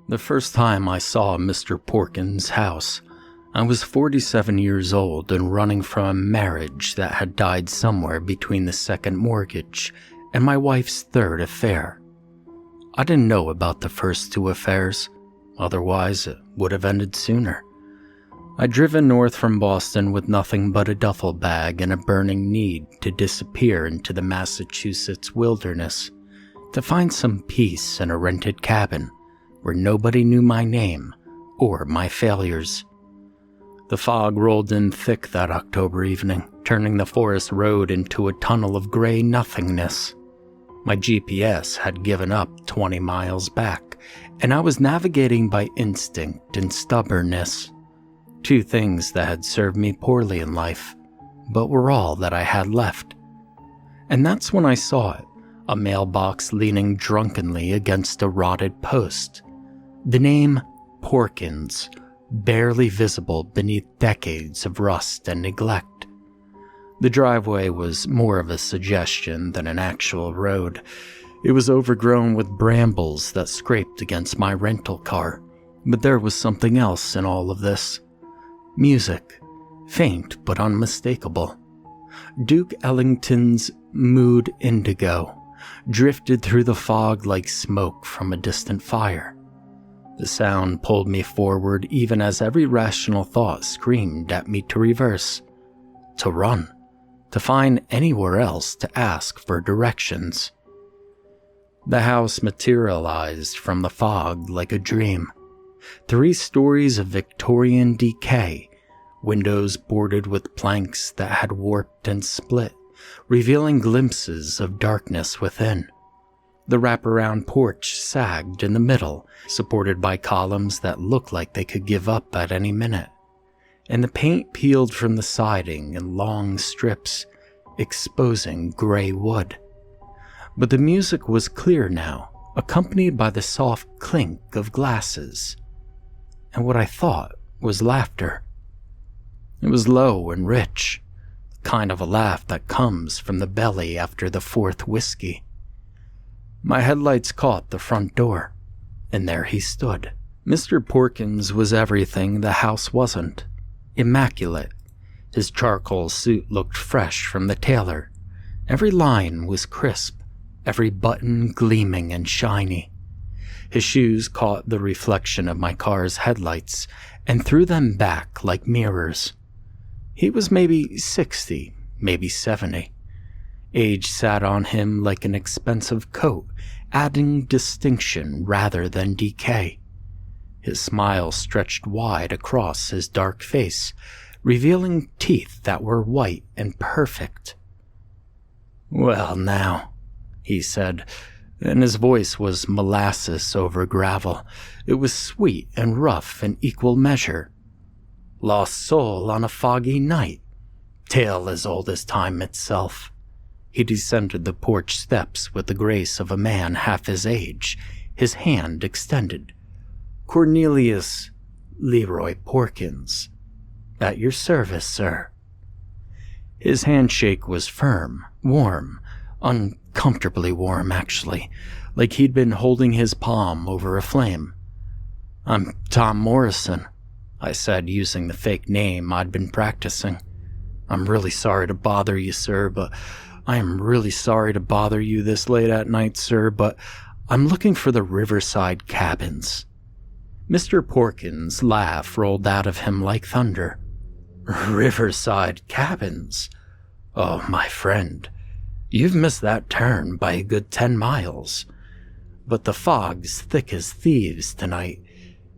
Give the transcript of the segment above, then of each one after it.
The first time I saw Mr. Porkins' house, I was 47 years old and running from a marriage that had died somewhere between the second mortgage and my wife's third affair. I didn't know about the first two affairs, otherwise it would have ended sooner. I'd driven north from Boston with nothing but a duffel bag and a burning need to disappear into the Massachusetts wilderness, to find some peace in a rented cabin where nobody knew my name or my failures. The fog rolled in thick that October evening, turning the forest road into a tunnel of gray nothingness. My GPS had given up 20 miles back, and I was navigating by instinct and stubbornness. Two things that had served me poorly in life, but were all that I had left. And that's when I saw it, a mailbox leaning drunkenly against a rotted post. The name Porkins, barely visible beneath decades of rust and neglect. The driveway was more of a suggestion than an actual road. It was overgrown with brambles that scraped against my rental car, but there was something else in all of this. Music, faint but unmistakable. Duke Ellington's Mood Indigo drifted through the fog like smoke from a distant fire. The sound pulled me forward even as every rational thought screamed at me to reverse, to run, to find anywhere else to ask for directions. The house materialized from the fog like a dream. 3 stories of Victorian decay, windows boarded with planks that had warped and split, revealing glimpses of darkness within. The wraparound porch sagged in the middle, supported by columns that looked like they could give up at any minute, and the paint peeled from the siding in long strips, exposing gray wood. But the music was clear now, accompanied by the soft clink of glasses, and what I thought was laughter. It was low and rich, the kind of a laugh that comes from the belly after the 4th whiskey. My headlights caught the front door, and there he stood. Mr. Porkins was everything the house wasn't. Immaculate. His charcoal suit looked fresh from the tailor. Every line was crisp, every button gleaming and shiny. His shoes caught the reflection of my car's headlights and threw them back like mirrors. He was maybe 60, maybe 70. Age sat on him like an expensive coat, adding distinction rather than decay. His smile stretched wide across his dark face, revealing teeth that were white and perfect. "Well now," he said, and his voice was molasses over gravel. It was sweet and rough in equal measure. "Lost soul on a foggy night. Tale as old as time itself." He descended the porch steps with the grace of a man half his age, his hand extended. "Cornelius Leroy Porkins. At your service, sir." His handshake was firm, warm, uncomfortably warm actually, like he'd been holding his palm over a flame. "I'm Tom Morrison," I said, using the fake name I'd been practicing. "I'm really sorry to bother you, sir, but I am really sorry to bother you this late at night, sir, but I'm looking for the Riverside Cabins." Mr. Porkins' laugh rolled out of him like thunder. "Riverside Cabins? Oh, my friend, you've missed that turn by a good 10 miles. But the fog's thick as thieves tonight,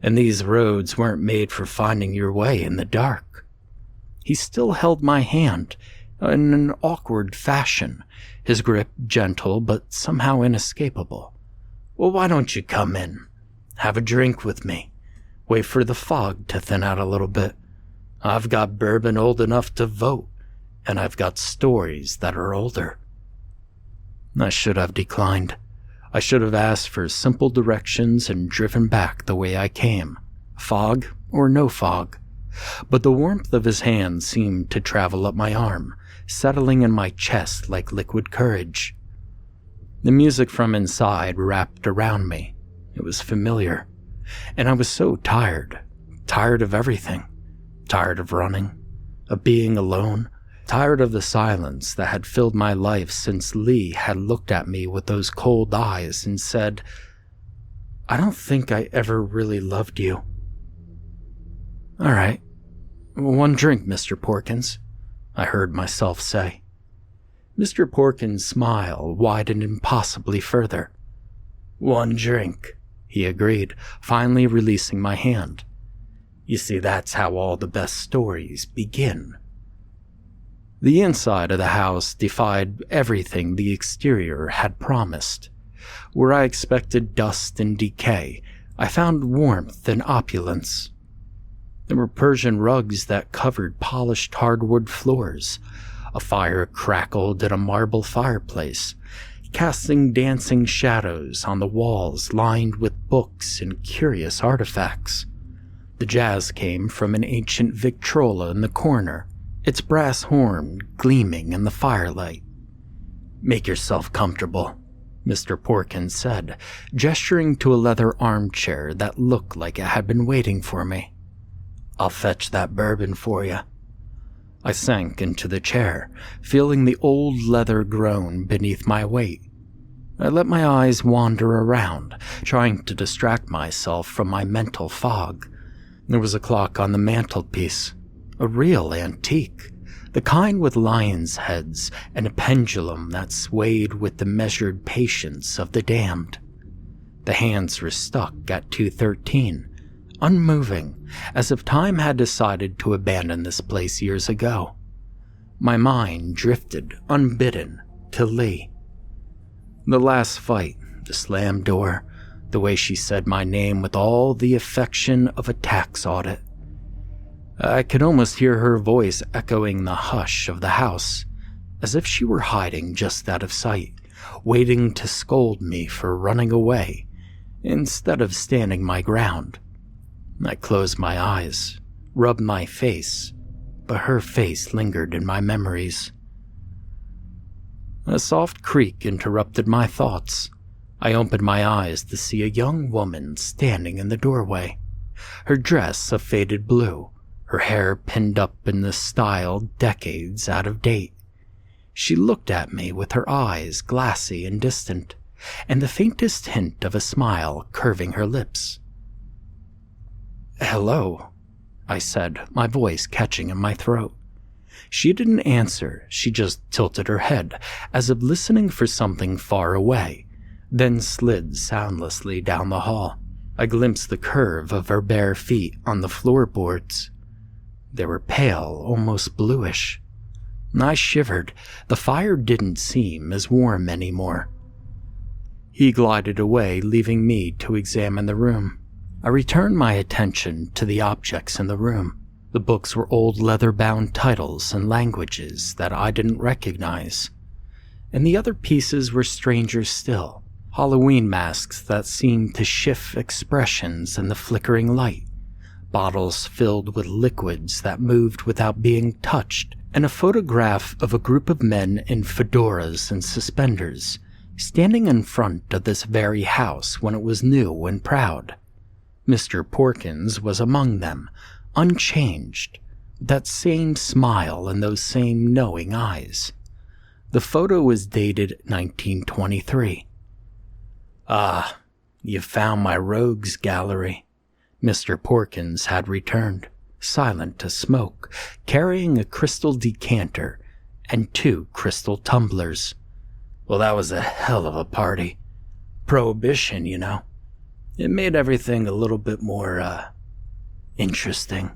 and these roads weren't made for finding your way in the dark." He still held my hand, in an awkward fashion, his grip gentle but somehow inescapable. "Well, why don't you come in? Have a drink with me. Wait for the fog to thin out a little bit. I've got bourbon old enough to vote, and I've got stories that are older." I should have declined. I should have asked for simple directions and driven back the way I came, fog or no fog. But the warmth of his hand seemed to travel up my arm, settling in my chest like liquid courage. The music from inside wrapped around me. It was familiar. And I was so tired. Tired of everything. Tired of running. Of being alone. Tired of the silence that had filled my life since Lee had looked at me with those cold eyes and said, "I don't think I ever really loved you." "All right. One drink, Mr. Porkins," I heard myself say. Mr. Porkins' smile widened impossibly further. "One drink," he agreed, finally releasing my hand. "You see, that's how all the best stories begin." The inside of the house defied everything the exterior had promised. Where I expected dust and decay, I found warmth and opulence. There were Persian rugs that covered polished hardwood floors. A fire crackled in a marble fireplace, casting dancing shadows on the walls lined with books and curious artifacts. The jazz came from an ancient Victrola in the corner, its brass horn gleaming in the firelight. "Make yourself comfortable," Mr. Porkins said, gesturing to a leather armchair that looked like it had been waiting for me. "I'll fetch that bourbon for you." I sank into the chair, feeling the old leather groan beneath my weight. I let my eyes wander around, trying to distract myself from my mental fog. There was a clock on the mantelpiece, a real antique, the kind with lions' heads and a pendulum that swayed with the measured patience of the damned. The hands were stuck at 2:13, unmoving, as if time had decided to abandon this place years ago. My mind drifted, unbidden, to Lee. The last fight, the slammed door, the way she said my name with all the affection of a tax audit. I could almost hear her voice echoing the hush of the house, as if she were hiding just out of sight, waiting to scold me for running away, instead of standing my ground. I closed my eyes, rubbed my face, but her face lingered in my memories. A soft creak interrupted my thoughts. I opened my eyes to see a young woman standing in the doorway, her dress a faded blue, her hair pinned up in the style decades out of date. She looked at me with her eyes glassy and distant, and the faintest hint of a smile curving her lips. "Hello," I said, my voice catching in my throat. She didn't answer, she just tilted her head, as if listening for something far away, then slid soundlessly down the hall. I glimpsed the curve of her bare feet on the floorboards. They were pale, almost bluish. I shivered. The fire didn't seem as warm anymore. He glided away, leaving me to examine the room. I returned my attention to the objects in the room. The books were old leather-bound titles and languages that I didn't recognize. And the other pieces were stranger still, Halloween masks that seemed to shift expressions in the flickering light, bottles filled with liquids that moved without being touched, and a photograph of a group of men in fedoras and suspenders, standing in front of this very house when it was new and proud. Mr. Porkins was among them, unchanged, with that same smile and those same knowing eyes. The photo was dated 1923. "Ah, you found my rogues gallery." Mr. Porkins had returned, silent as smoke, carrying a crystal decanter and 2 crystal tumblers. "Well, that was a hell of a party. Prohibition, you know. It made everything a little bit more, interesting."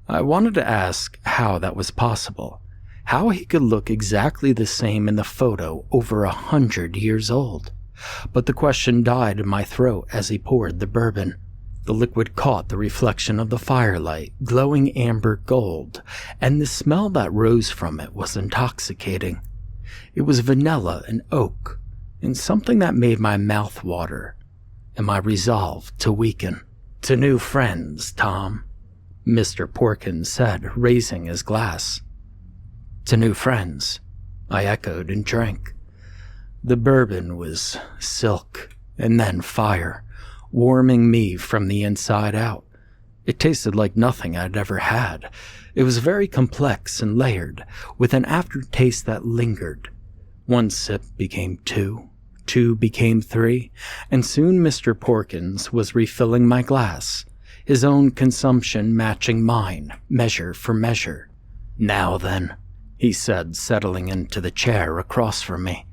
I wanted to ask how that was possible, how he could look exactly the same in the photo over 100 years old. But the question died in my throat as he poured the bourbon. The liquid caught the reflection of the firelight, glowing amber gold, and the smell that rose from it was intoxicating. It was vanilla and oak, and something that made my mouth water, and my resolve to weaken. "To new friends, Tom," Mr. Porkins said, raising his glass. "To new friends," I echoed and drank. The bourbon was silk, and then fire, warming me from the inside out. It tasted like nothing I'd ever had. It was very complex and layered, with an aftertaste that lingered. One sip became two became three, and soon Mr. Porkins was refilling my glass, his own consumption matching mine, measure for measure. "Now then," he said, settling into the chair across from me.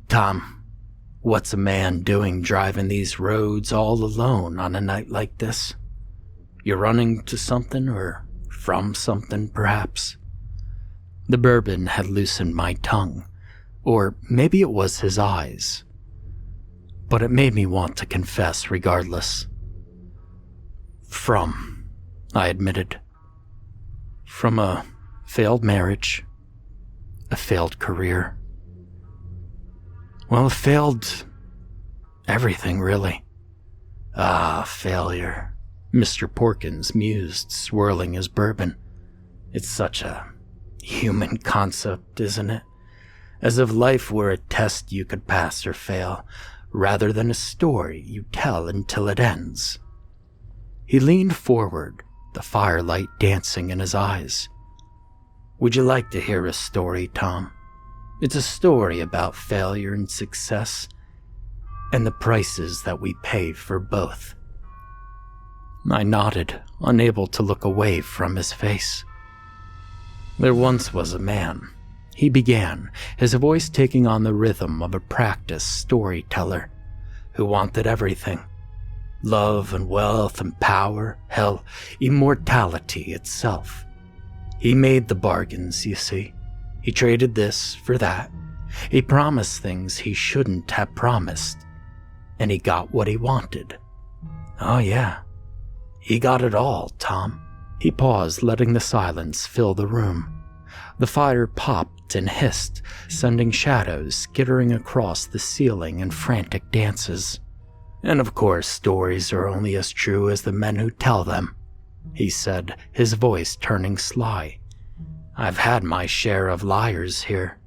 "Tom, what's a man doing driving these roads all alone on a night like this? You're running to something, or from something, perhaps?" The bourbon had loosened my tongue, or maybe it was his eyes, but it made me want to confess regardless. "From," I admitted. "From a failed marriage, a failed career. Well, a failed everything, really." "Ah, failure," Mr. Porkins mused, swirling his bourbon. "It's such a human concept, isn't it? As if life were a test you could pass or fail, rather than a story you tell until it ends." He leaned forward, the firelight dancing in his eyes. "Would you like to hear a story, Tom? It's a story about failure and success, and the prices that we pay for both." I nodded, unable to look away from his face. "There once was a man," he began, his voice taking on the rhythm of a practiced storyteller, "who wanted everything. Love and wealth and power, hell, immortality itself. He made the bargains, you see. He traded this for that. He promised things he shouldn't have promised. And he got what he wanted. Oh yeah, he got it all, Tom." He paused, letting the silence fill the room. The fire popped and hissed, sending shadows skittering across the ceiling in frantic dances. "And of course, stories are only as true as the men who tell them," he said, his voice turning sly. "I've had my share of liars here.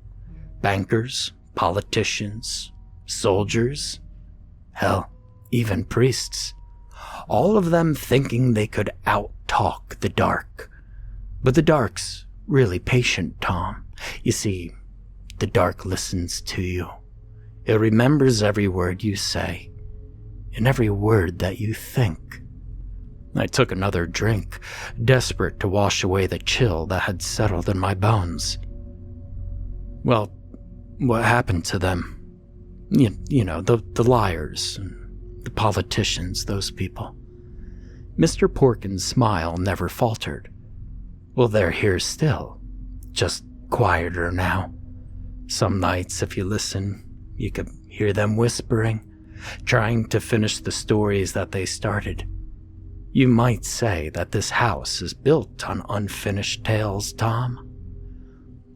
Bankers, politicians, soldiers, hell, even priests. All of them thinking they could out-talk the dark. But the dark's really patient, Tom. You see, the dark listens to you. It remembers every word you say, and every word that you think." I took another drink, desperate to wash away the chill that had settled in my bones. "Well, what happened to them? You know, the liars, and the politicians, those people." Mr. Porkins' smile never faltered. "Well, they're here still, just quieter now. Some nights, if you listen, you could hear them whispering, trying to finish the stories that they started. You might say that this house is built on unfinished tales, Tom."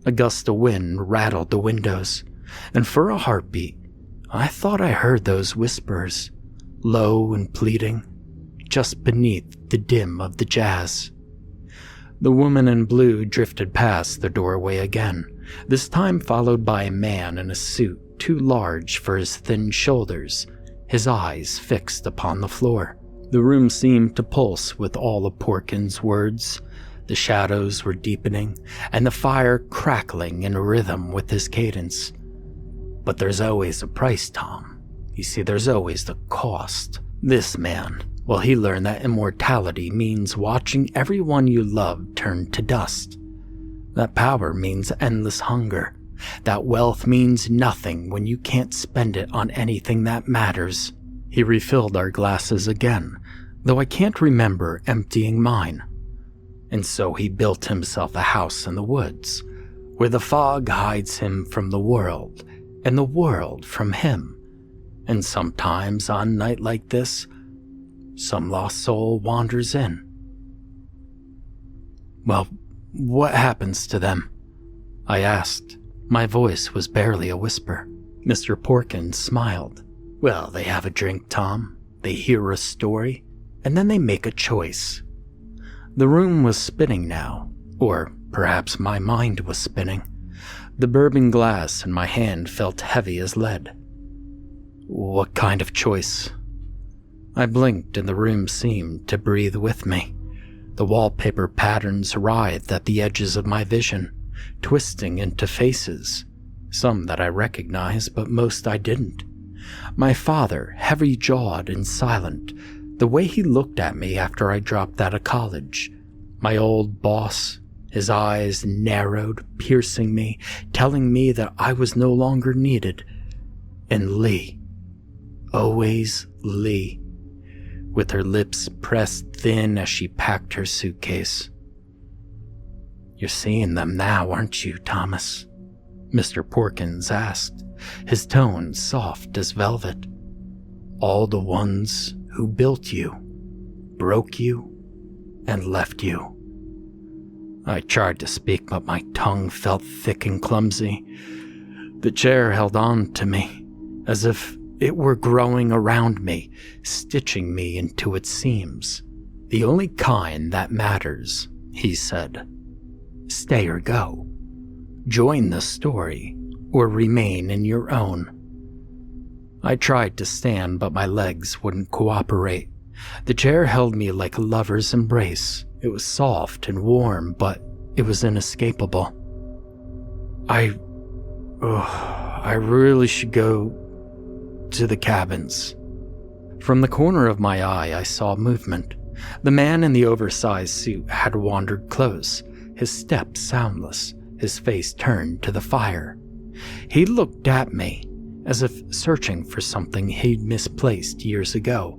A gust of wind rattled the windows, and for a heartbeat, I thought I heard those whispers, low and pleading, just beneath the dim of the jazz. The woman in blue drifted past the doorway again, this time followed by a man in a suit too large for his thin shoulders, his eyes fixed upon the floor. The room seemed to pulse with all of Porkins' words. The shadows were deepening, and the fire crackling in rhythm with his cadence. "But there's always a price, Tom. You see, there's always the cost. This man, well, he learned that immortality means watching everyone you love turn to dust. That power means endless hunger. That wealth means nothing when you can't spend it on anything that matters." He refilled our glasses again, though I can't remember emptying mine. "And so he built himself a house in the woods, where the fog hides him from the world, and the world from him. And sometimes on a night like this, some lost soul wanders in." "Well, what happens to them?" I asked. My voice was barely a whisper. Mr. Porkins smiled. "Well, they have a drink, Tom. They hear a story, and then they make a choice." The room was spinning now, or perhaps my mind was spinning. The bourbon glass in my hand felt heavy as lead. "What kind of choice?" I blinked and the room seemed to breathe with me. The wallpaper patterns writhed at the edges of my vision, twisting into faces, some that I recognized but most I didn't. My father, heavy-jawed and silent, the way he looked at me after I dropped out of college. My old boss, his eyes narrowed, piercing me, telling me that I was no longer needed. And Lee, always Lee, with her lips pressed thin as she packed her suitcase. "You're seeing them now, aren't you, Thomas?" Mr. Porkins asked, his tone soft as velvet. "All the ones who built you, broke you, and left you." I tried to speak, but my tongue felt thick and clumsy. The chair held on to me, as if it were growing around me, stitching me into its seams. "The only kind that matters," he said. "Stay or go. Join the story, or remain in your own." I tried to stand, but my legs wouldn't cooperate. The chair held me like a lover's embrace. It was soft and warm, but it was inescapable. I really should go to the cabins." From the corner of my eye, I saw movement. The man in the oversized suit had wandered close, his step soundless, his face turned to the fire. He looked at me, as if searching for something he'd misplaced years ago.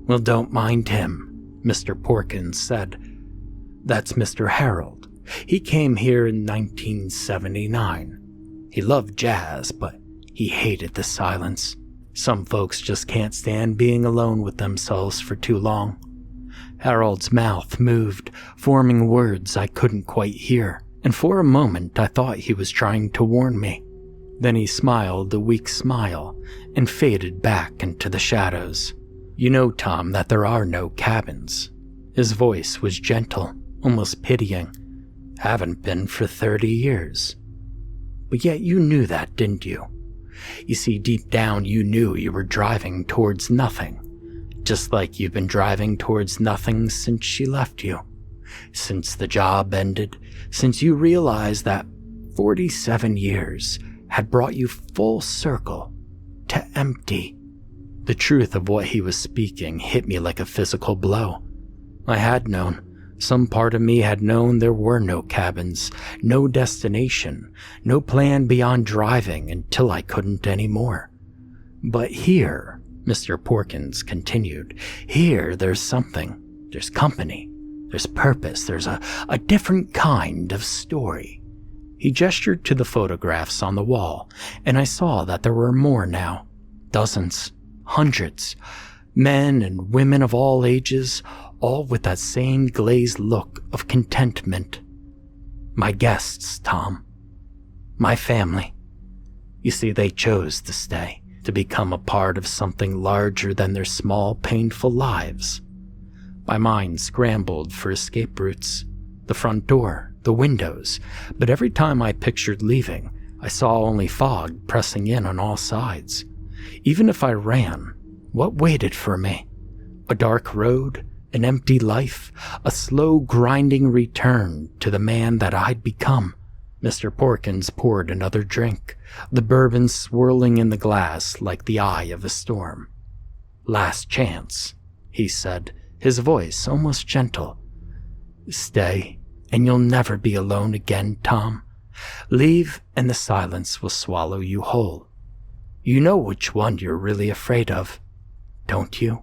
"Well, don't mind him," Mr. Porkins said. "That's Mr. Harold. He came here in 1979. He loved jazz, but he hated the silence. Some folks just can't stand being alone with themselves for too long." Harold's mouth moved, forming words I couldn't quite hear, and for a moment I thought he was trying to warn me. Then he smiled a weak smile and faded back into the shadows. "You know, Tom, that there are no cabins." His voice was gentle, almost pitying. "Haven't been for 30 years. But yet you knew that, didn't you? You see, deep down you knew you were driving towards nothing, just like you've been driving towards nothing since she left you, since the job ended, since you realized that 47 years had brought you full circle to empty." The truth of what he was speaking hit me like a physical blow. I had known. Some part of me had known there were no cabins, no destination, no plan beyond driving until I couldn't anymore. But here, Mr. Porkins continued, here there's something. There's company. There's purpose. There's a different kind of story. He gestured to the photographs on the wall, and I saw that there were more now. Dozens, hundreds, men and women of all ages, all with that same glazed look of contentment. My guests, Tom. My family. You see, they chose to stay, to become a part of something larger than their small, painful lives. My mind scrambled for escape routes, the front door, the windows, but every time I pictured leaving, I saw only fog pressing in on all sides. Even if I ran, what waited for me? A dark road? An empty life, a slow grinding return to the man that I'd become. Mr. Porkins poured another drink, the bourbon swirling in the glass like the eye of a storm. "Last chance," he said, his voice almost gentle. "Stay, and you'll never be alone again, Tom. Leave, and the silence will swallow you whole. You know which one you're really afraid of, don't you?"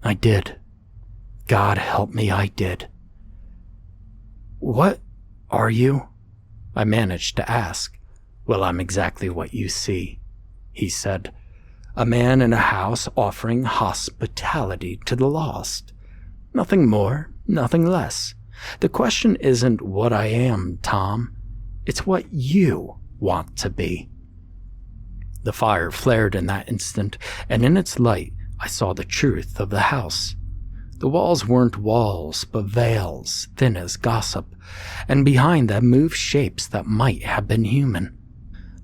I did. God help me, I did. "What are you?" I managed to ask. "Well, I'm exactly what you see," he said. "A man in a house offering hospitality to the lost. Nothing more, nothing less. The question isn't what I am, Tom. It's what you want to be." The fire flared in that instant, and in its light, I saw the truth of the house. The walls weren't walls, but veils, thin as gossip, and behind them moved shapes that might have been human.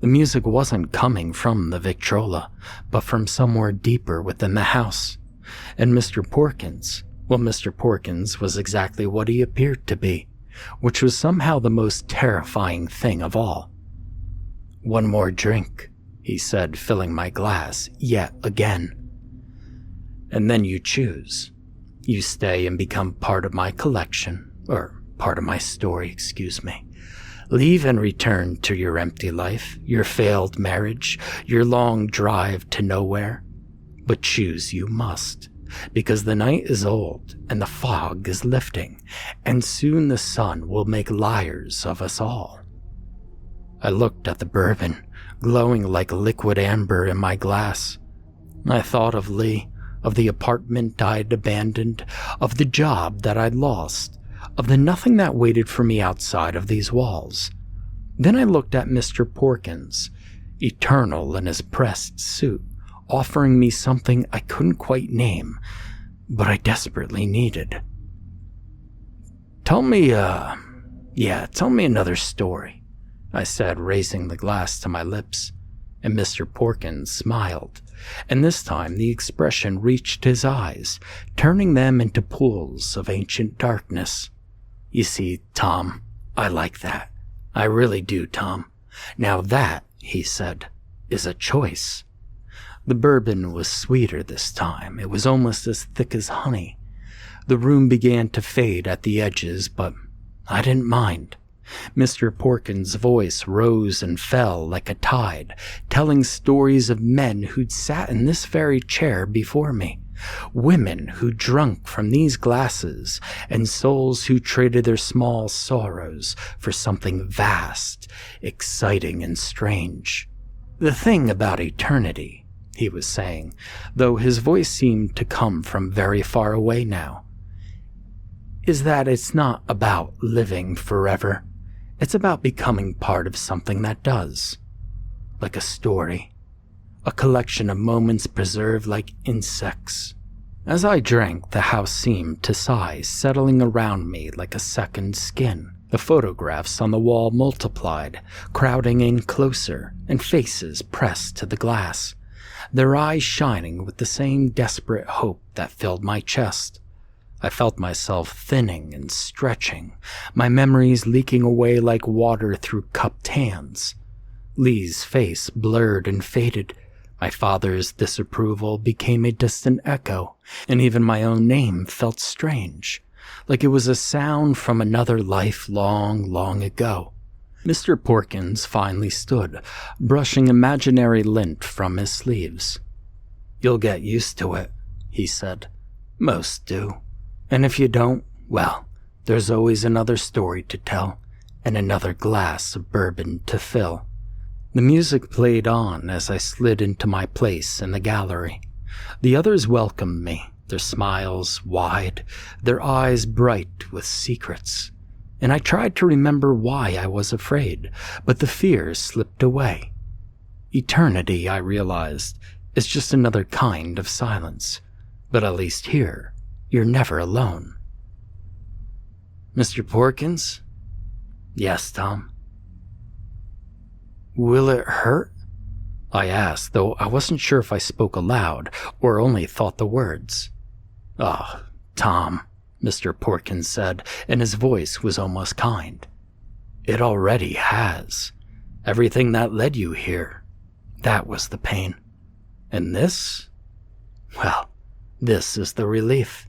The music wasn't coming from the Victrola, but from somewhere deeper within the house. And Mr. Porkins was exactly what he appeared to be, which was somehow the most terrifying thing of all. "One more drink," he said, filling my glass yet again. "And then you choose. You stay and become part of my collection, or part of my story, excuse me. Leave and return to your empty life, your failed marriage, your long drive to nowhere. But choose you must, because the night is old and the fog is lifting, and soon the sun will make liars of us all." I looked at the bourbon, glowing like liquid amber in my glass. I thought of Lee, of the apartment I'd abandoned, of the job that I'd lost, of the nothing that waited for me outside of these walls. Then I looked at Mr. Porkins, eternal in his pressed suit, offering me something I couldn't quite name, but I desperately needed. Tell me another story," I said, raising the glass to my lips, and Mr. Porkins smiled, and this time the expression reached his eyes, turning them into pools of ancient darkness. "You see, Tom, I like that. I really do, Tom. Now that," he said, "is a choice." The bourbon was sweeter this time. It was almost as thick as honey. The room began to fade at the edges, but I didn't mind. Mr. Porkins' voice rose and fell like a tide, telling stories of men who'd sat in this very chair before me, women who drunk from these glasses, and souls who traded their small sorrows for something vast, exciting, and strange. "The thing about eternity," he was saying, though his voice seemed to come from very far away now, "is that it's not about living forever. It's about becoming part of something that does. Like a story. A collection of moments preserved like insects." As I drank, the house seemed to sigh, settling around me like a second skin. The photographs on the wall multiplied, crowding in closer, and faces pressed to the glass, their eyes shining with the same desperate hope that filled my chest. I felt myself thinning and stretching, my memories leaking away like water through cupped hands. Lee's face blurred and faded. My father's disapproval became a distant echo, and even my own name felt strange, like it was a sound from another life long, long ago. Mr. Porkins finally stood, brushing imaginary lint from his sleeves. "You'll get used to it," he said. "Most do. And if you don't, well, there's always another story to tell, and another glass of bourbon to fill." The music played on as I slid into my place in the gallery. The others welcomed me, their smiles wide, their eyes bright with secrets. And I tried to remember why I was afraid, but the fear slipped away. Eternity, I realized, is just another kind of silence, but at least here, you're never alone. "Mr. Porkins?" "Yes, Tom." "Will it hurt?" I asked, though I wasn't sure if I spoke aloud or only thought the words. "Oh, Tom," Mr. Porkins said, and his voice was almost kind. "It already has. Everything that led you here, that was the pain. And this? Well, this is the relief."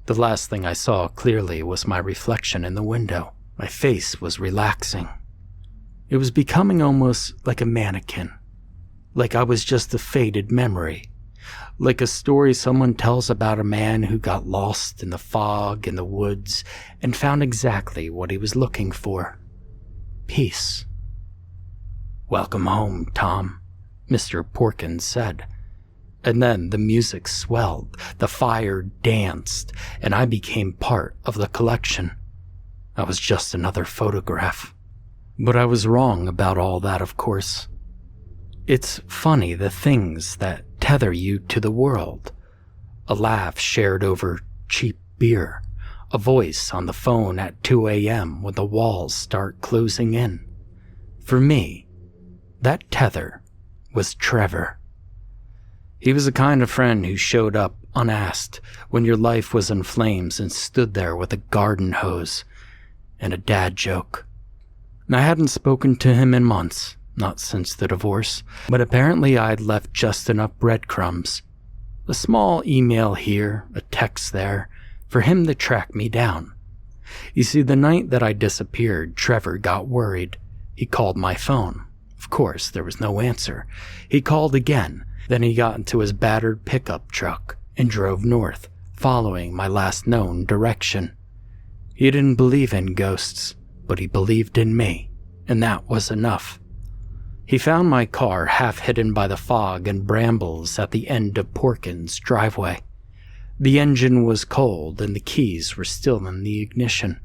The last thing I saw clearly was my reflection in the window. My face was relaxing. It was becoming almost like a mannequin, like I was just a faded memory, like a story someone tells about a man who got lost in the fog in the woods and found exactly what he was looking for: peace. "Welcome home, Tom," Mr. Porkins said. And then the music swelled, the fire danced, and I became part of the collection. I was just another photograph. But I was wrong about all that, of course. It's funny the things that tether you to the world. A laugh shared over cheap beer, a voice on the phone at 2 a.m. when the walls start closing in. For me, That tether was Trevor. He was the kind of friend who showed up unasked when your life was in flames and stood there with a garden hose and a dad joke. I hadn't spoken to him in months, not since the divorce, but apparently I'd left just enough breadcrumbs. A small email here, a text there, for him to track me down. You see, the night that I disappeared, Trevor got worried. He called my phone. Of course, there was no answer. He called again, then he got into his battered pickup truck and drove north, following my last known direction. He didn't believe in ghosts, but he believed in me, and that was enough. He found my car half hidden by the fog and brambles at the end of Porkins' driveway. The engine was cold and the keys were still in the ignition.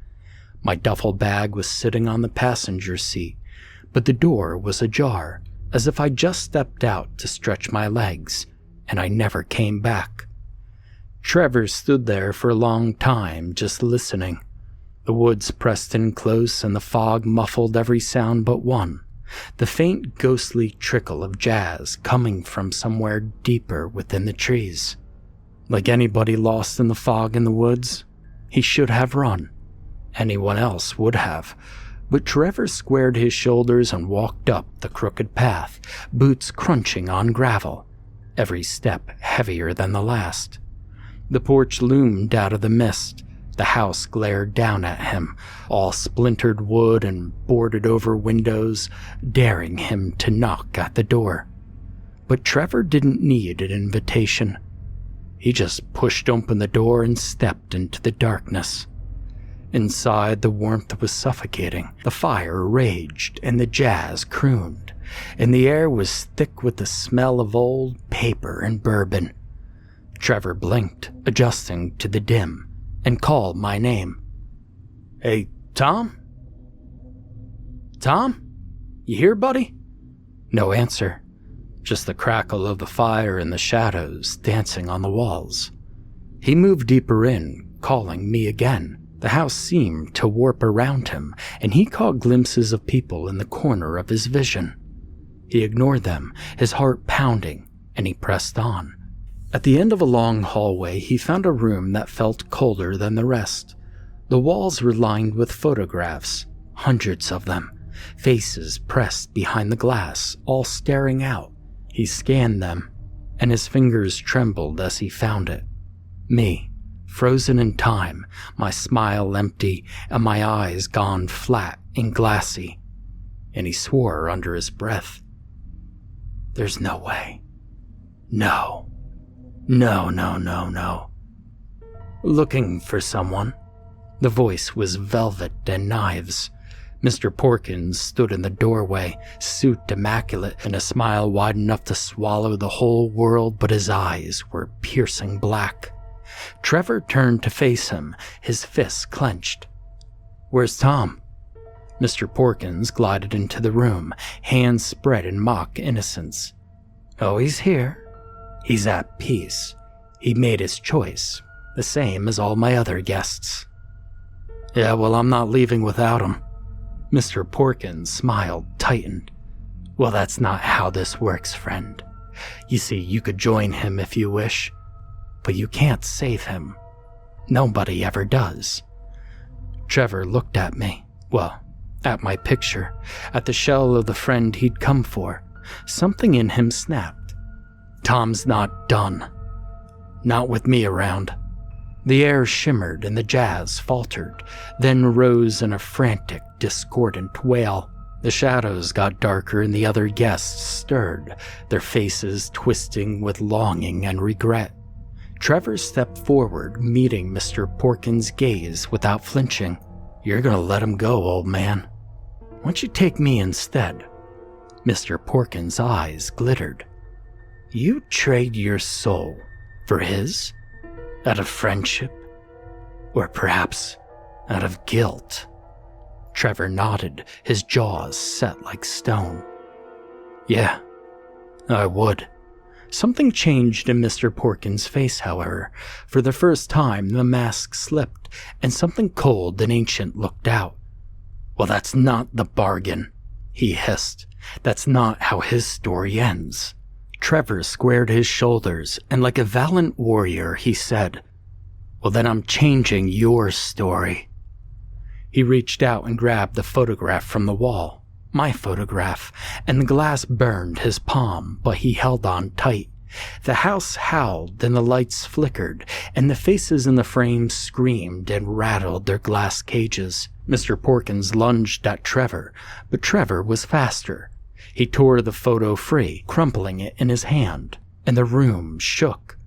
My duffel bag was sitting on the passenger seat, but the door was ajar, as if I just stepped out to stretch my legs, and I never came back. Trevor stood there for a long time, just listening. The woods pressed in close and the fog muffled every sound but one, the faint ghostly trickle of jazz coming from somewhere deeper within the trees. Like anybody lost in the fog in the woods, he should have run. Anyone else would have. But Trevor squared his shoulders and walked up the crooked path, boots crunching on gravel, every step heavier than the last. The porch loomed out of the mist. The house glared down at him, all splintered wood and boarded over windows, daring him to knock at the door. But Trevor didn't need an invitation. He just pushed open the door and stepped into the darkness. Inside, the warmth was suffocating. The fire raged and the jazz crooned, and the air was thick with the smell of old paper and bourbon. Trevor blinked, adjusting to the dim, and called my name. "Hey, Tom? Tom? You here, buddy?" No answer, just the crackle of the fire and the shadows dancing on the walls. He moved deeper in, calling me again. The house seemed to warp around him, and he caught glimpses of people in the corner of his vision. He ignored them, his heart pounding, and he pressed on. At the end of a long hallway, he found a room that felt colder than the rest. The walls were lined with photographs, hundreds of them, faces pressed behind the glass, all staring out. He scanned them, and his fingers trembled as he found it. Me, frozen in time, my smile empty, and my eyes gone flat and glassy. And he swore under his breath, "There's no way. No. No, no, no, no." "Looking for someone?" The voice was velvet and knives. Mr. Porkins stood in the doorway, suit immaculate, and a smile wide enough to swallow the whole world, but his eyes were piercing black. Trevor turned to face him, his fists clenched. "Where's Tom?" Mr. Porkins glided into the room, hands spread in mock innocence. "Oh, he's here. He's at peace. He made his choice, the same as all my other guests." "Yeah, well, I'm not leaving without him." Mr. Porkins' smile tightened. "Well, that's not how this works, friend. You see, you could join him if you wish, but you can't save him. Nobody ever does." Trevor looked at me. Well, at my picture, at the shell of the friend he'd come for. Something in him snapped. "Tom's not done. Not with me around." The air shimmered and the jazz faltered, then rose in a frantic, discordant wail. The shadows got darker and the other guests stirred, their faces twisting with longing and regret. Trevor stepped forward, meeting Mr. Porkins' gaze without flinching. "You're gonna let him go, old man. Why don't you take me instead?" Mr. Porkins' eyes glittered. "You trade your soul for his? Out of friendship? Or perhaps out of guilt?" Trevor nodded, his jaws set like stone. "Yeah, I would." Something changed in Mr. Porkins' face, however. For the first time, the mask slipped, and something cold and ancient looked out. "Well, that's not the bargain." he hissed. That's not how his story ends. Trevor squared his shoulders, and like a valiant warrior, he said, well, then I'm changing your story. He reached out and grabbed the photograph from the wall, my photograph, and the glass burned his palm, but he held on tight. The house howled and the lights flickered, and the faces in the frames screamed and rattled their glass cages. Mr. Porkins lunged at Trevor, but Trevor was faster. He tore the photo free, crumpling it in his hand, and the room shook.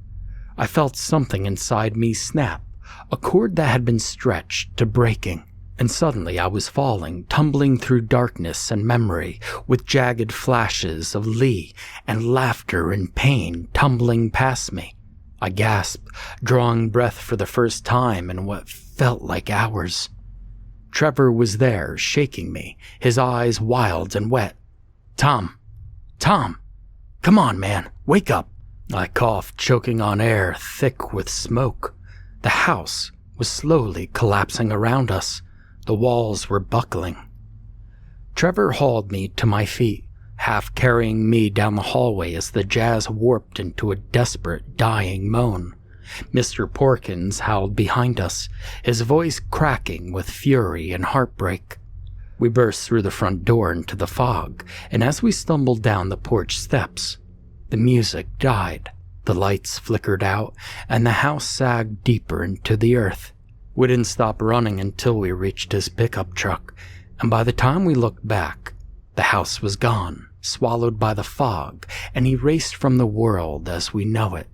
I felt something inside me snap, a cord that had been stretched to breaking. And suddenly I was falling, tumbling through darkness and memory, with jagged flashes of Lee and laughter and pain tumbling past me. I gasped, drawing breath for the first time in what felt like hours. Trevor was there, shaking me, his eyes wild and wet. Tom, come on, man, wake up. I coughed, choking on air thick with smoke. The house was slowly collapsing around us. The walls were buckling. Trevor hauled me to my feet, half carrying me down the hallway as the jazz warped into a desperate, dying moan. Mr. Porkins howled behind us, his voice cracking with fury and heartbreak. We burst through the front door into the fog, and as we stumbled down the porch steps, the music died, the lights flickered out, and the house sagged deeper into the earth. We didn't stop running until we reached his pickup truck, and by the time we looked back, the house was gone, swallowed by the fog, and erased from the world as we know it.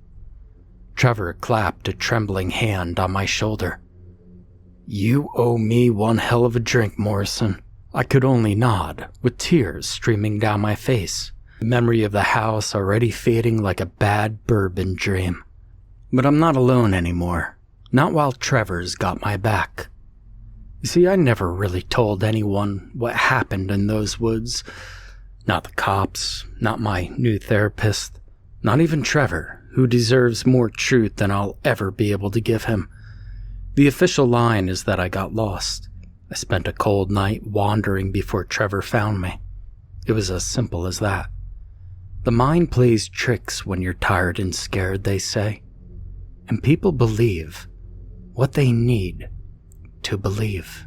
Trevor clapped a trembling hand on my shoulder. You owe me one hell of a drink, Morrison. I could only nod, with tears streaming down my face, the memory of the house already fading like a bad bourbon dream. But I'm not alone anymore. Not while Trevor's got my back. You see, I never really told anyone what happened in those woods. Not the cops, not my new therapist, not even Trevor, who deserves more truth than I'll ever be able to give him. The official line is that I got lost. I spent a cold night wandering before Trevor found me. It was as simple as that. The mind plays tricks when you're tired and scared, they say. And people believe what they need to believe.